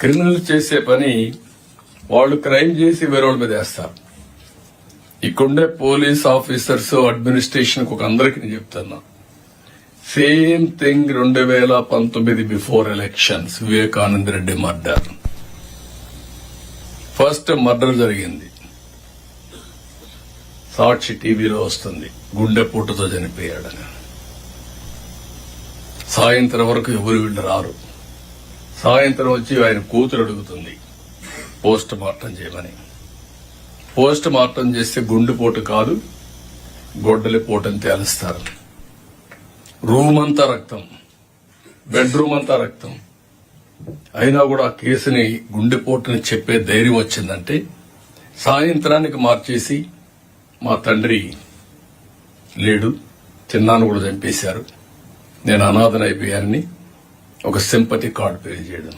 Criminal చేసే పని వాళ్ళు క్రైమ్ చేసి వేరే వాళ్ళ మీద వేస్తారు. ఇక్కడుండే పోలీస్ ఆఫీసర్స్ అడ్మినిస్ట్రేషన్ ఒక అందరికీ నేను చెప్తున్నా, same thing 2019 before elections Vivekananda Reddy murder. First murder జరిగింది, సాక్షి టీవీలో వస్తుంది, గుండెపోటుతో చనిపోయాడని. సాయంత్రం వరకు ఎవరు వీళ్ళు రారు. సాయంత్రం వచ్చి ఆయన కూతురు అడుగుతుంది పోస్ట్ మార్టం చేయమని. పోస్ట్ మార్టం చేస్తే గుండెపోటు కాదు గొడ్డలిపోటు అని తేలుస్తారు. రూమ్ అంతా రక్తం, బెడ్రూమ్ అంతా రక్తం. అయినా కూడా ఆ కేసుని గుండెపోటుని చెప్పే ధైర్యం వచ్చిందంటే సాయంత్రానికి మార్చేసి మా తండ్రి లేడు, చిన్నాను కూడా చంపేశారు, నేను అనాథనైపోయానని ఒక సింపతి కార్డు పే చేయడం.